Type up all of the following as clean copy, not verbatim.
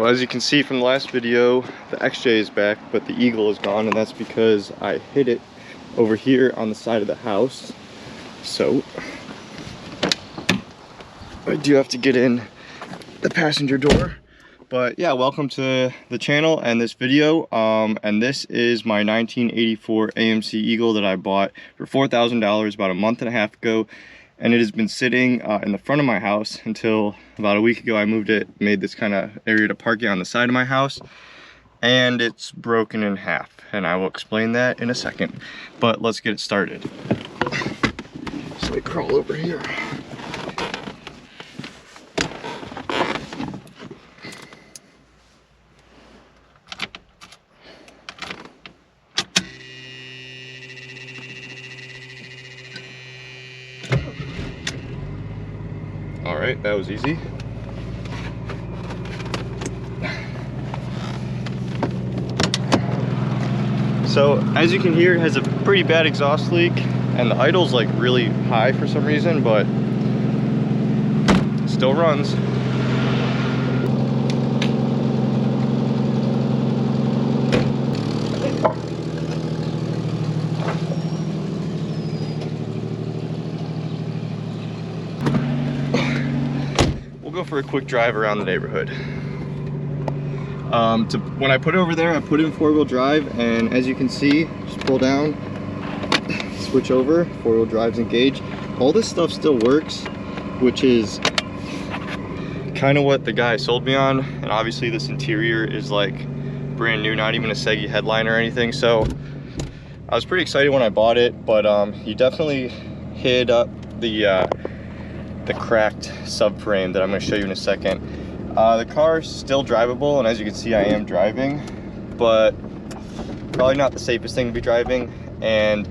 well, as you can see from the last video, the XJ is back, but the Eagle is gone, and that's because I hid it over here on the side of the house. So I do have to get in the passenger door. But yeah, welcome to the channel and this video. And this is my 1984 AMC Eagle that I bought for $4,000 about a month and a half ago. And it has been sitting in the front of my house until about a week ago. I moved it, made this kind of area to park it on the side of my house, and it's broken in half. And I will explain that in a second. But let's get it started. So I crawl over here. All right, that was easy. So as you can hear, it has a pretty bad exhaust leak, and the idle's like really high for some reason, but it still runs. Go for a quick drive around the neighborhood. When I put it over there, I put it in four-wheel drive, and as you can see, just pull down, switch over, four-wheel drive's engaged. All this stuff still works, which is kind of what the guy sold me on. And obviously this interior is like brand new, not even a Segi headline or anything. So I was pretty excited when I bought it, but he definitely hid up the cracked subframe that I'm going to show you in a second. The car is still drivable, and as you can see, I am driving, but probably not the safest thing to be driving. And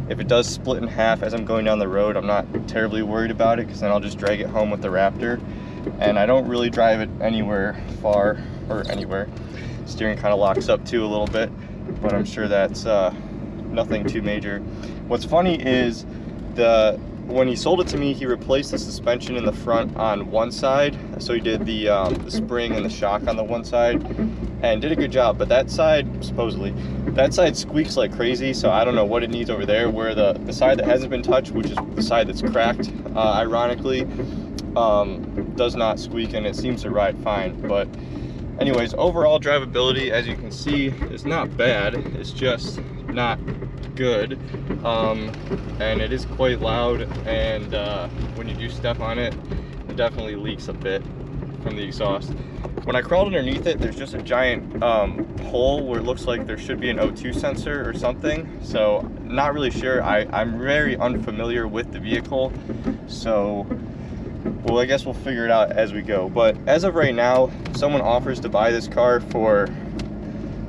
if it does split in half as I'm going down the road, I'm not terribly worried about it, because then I'll just drag it home with the Raptor. And I don't really drive it anywhere far, or anywhere. Steering kind of locks up too a little bit, but I'm sure that's nothing too major. What's funny is when he sold it to me, he replaced the suspension in the front on one side. So he did the spring and the shock on the one side and did a good job. But that side, supposedly, that side squeaks like crazy. So I don't know what it needs over there, where the side that hasn't been touched, which is the side that's cracked, ironically, does not squeak, and it seems to ride fine. But anyways, overall drivability, as you can see, is not bad. It's just not good, and it is quite loud, and when you do step on it, it definitely leaks a bit from the exhaust. When I crawled underneath it, there's just a giant hole where it looks like there should be an O2 sensor or something, so not really sure. I'm very unfamiliar with the vehicle, so well, I guess we'll figure it out as we go. But as of right now, if someone offers to buy this car for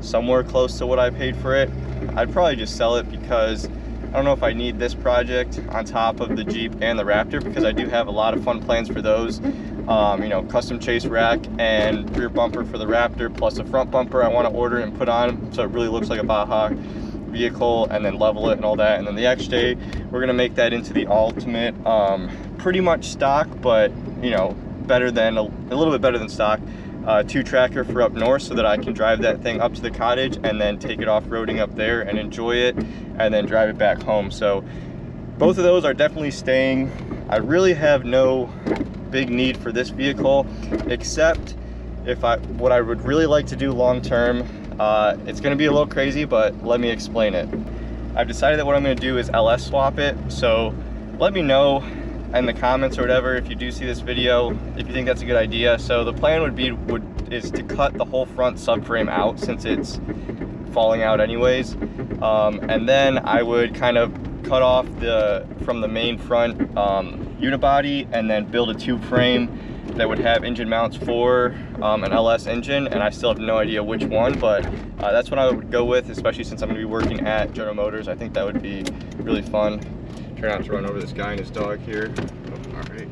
somewhere close to what I paid for it, I'd probably just sell it, because I don't know if I need this project on top of the Jeep and the Raptor, because I do have a lot of fun plans for those. You know, custom chase rack and rear bumper for the Raptor, plus a front bumper I want to order and put on so it really looks like a Baja vehicle, and then level it and all that. And then the XJ, we're gonna make that into the ultimate, pretty much stock, but you know, better than a little bit better than stock. 2-tracker for up north, so that I can drive that thing up to the cottage and then take it off-roading up there and enjoy it, and then drive it back home. So both of those are definitely staying. I really have no big need for this vehicle, except what I would really like to do long term. It's going to be a little crazy, but let me explain it. I've decided that what I'm going to do is LS swap it. So let me know in the comments or whatever, if you do see this video, if you think that's a good idea. So the plan is to cut the whole front subframe out, since it's falling out anyways, and then I would kind of cut off from the main front unibody, and then build a tube frame that would have engine mounts for an LS engine, and I still have no idea which one, but that's what I would go with, especially since I'm going to be working at General Motors. I think that would be really fun. Try not to run over this guy and his dog here. Oh, all right.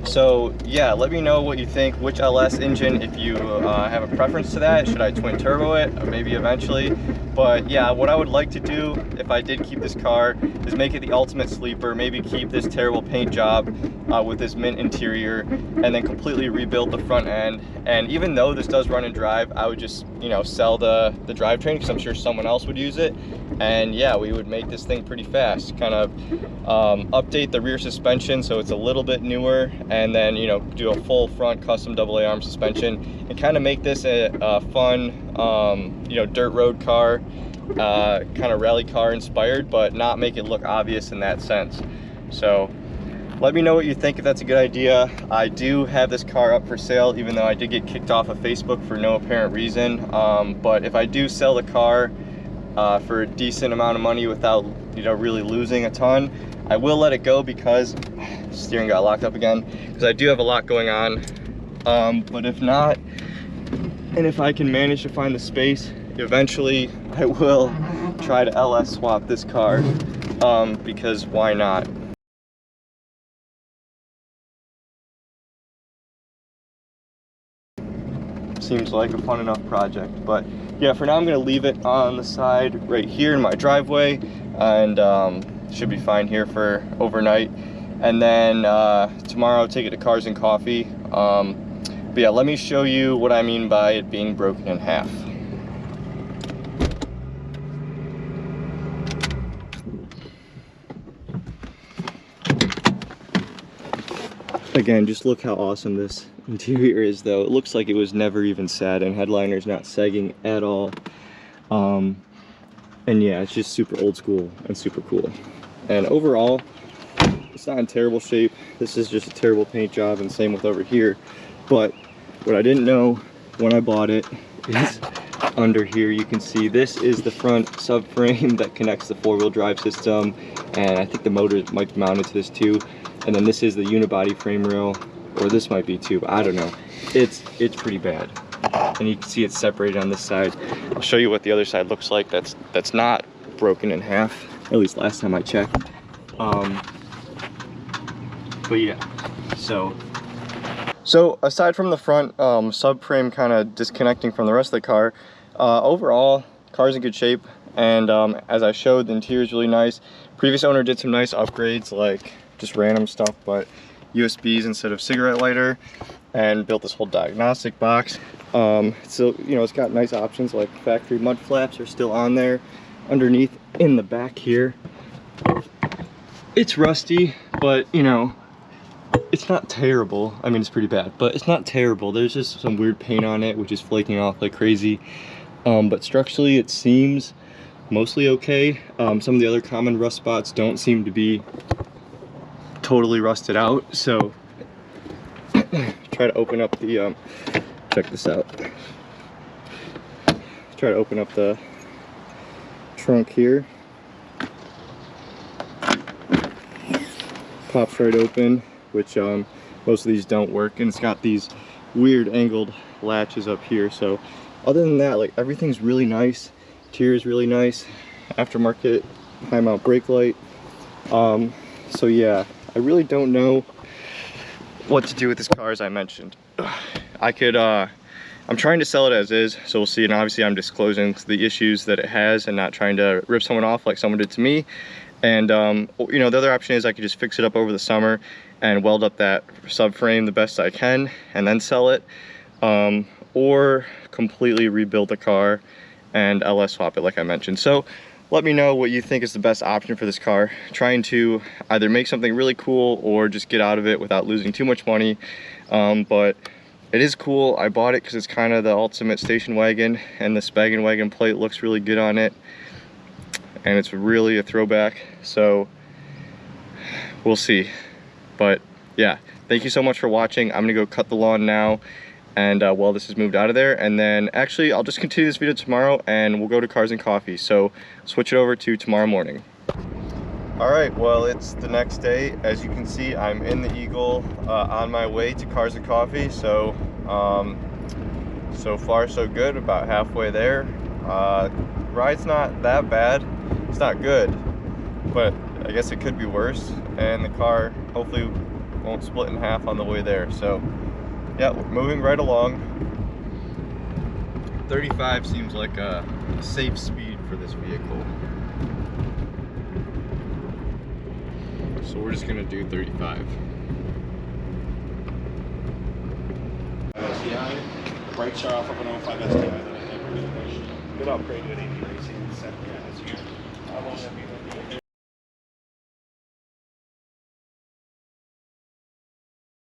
So yeah, let me know what you think, which LS engine, if you have a preference to that. Should I twin turbo it? Maybe eventually. But yeah, what I would like to do if I did keep this car is make it the ultimate sleeper, maybe keep this terrible paint job with this mint interior, and then completely rebuild the front end. And even though this does run and drive, I would just, you know, sell the drivetrain, because I'm sure someone else would use it. And yeah, we would make this thing pretty fast, kind of update the rear suspension so it's a little bit newer, and then, you know, do a full front custom AA arm suspension, and kind of make this a fun, you know, dirt road car, kind of rally car inspired, but not make it look obvious in that sense. So let me know what you think, if that's a good idea. I do have this car up for sale, even though I did get kicked off of Facebook for no apparent reason. But if I do sell the car for a decent amount of money without, you know, really losing a ton, I will let it go, because steering got locked up again, because I do have a lot going on. But if not, and if I can manage to find the space, eventually I will try to LS swap this car, because why not? Seems like a fun enough project. But yeah, for now I'm gonna leave it on the side right here in my driveway, and should be fine here for overnight. And then tomorrow I'll take it to Cars and Coffee. But yeah, let me show you what I mean by it being broken in half. Again, just look how awesome this interior is, though. It looks like it was never even satin. Headliner's not sagging at all. And yeah, it's just super old school and super cool. And overall, it's not in terrible shape. This is just a terrible paint job, and same with over here. But what I didn't know when I bought it is under here you can see this is the front subframe that connects the four-wheel drive system, and I think the motor might be mounted to this too. And then this is the unibody frame rail, or this might be too, but I don't know. It's pretty bad. And you can see it's separated on this side. I'll show you what the other side looks like that's not broken in half, at least last time I checked. But yeah, so aside from the front subframe kind of disconnecting from the rest of the car, overall, car's in good shape. And as I showed, the interior is really nice. Previous owner did some nice upgrades, like just random stuff, but USBs instead of cigarette lighter, and built this whole diagnostic box. So, you know, it's got nice options, like factory mud flaps are still on there. Underneath in the back here, it's rusty, but you know, it's not terrible. I mean, it's pretty bad, but it's not terrible. There's just some weird paint on it, which is flaking off like crazy. But structurally, it seems mostly okay. Some of the other common rust spots don't seem to be totally rusted out. So try to open up the check this out. Try to open up the trunk here. Pops right open, which most of these don't work, and it's got these weird angled latches up here. So other than that, like, everything's really nice. Interior is really nice. Aftermarket high mount brake light. So yeah, I really don't know what to do with this car, as I mentioned. I could I'm trying to sell it as is, so we'll see. And obviously I'm disclosing the issues that it has and not trying to rip someone off like someone did to me. And you know, the other option is I could just fix it up over the summer and weld up that subframe the best I can and then sell it, or completely rebuild the car and LS swap it like I mentioned. So let me know what you think is the best option for this car. Trying to either make something really cool or just get out of it without losing too much money. But it is cool. I bought it because it's kind of the ultimate station wagon, and the Spaggin' Wagon plate looks really good on it, and it's really a throwback. So we'll see. But yeah, thank you so much for watching. I'm gonna go cut the lawn now, and while this is moved out of there, and then actually I'll just continue this video tomorrow and we'll go to Cars and Coffee. So switch it over to tomorrow morning. All right, well, it's the next day. As you can see, I'm in the Eagle on my way to Cars and Coffee. So so far so good, about halfway there. Ride's not that bad. It's not good, but I guess it could be worse. And the car hopefully won't split in half on the way there. So yeah, we're moving right along. 35 seems like a safe speed for this vehicle. So we're just gonna do 35. STI, bright shot off of an 05 STI that I never really pushed. Good upgrade with AP racing and set. Yeah, this year. How long have you been?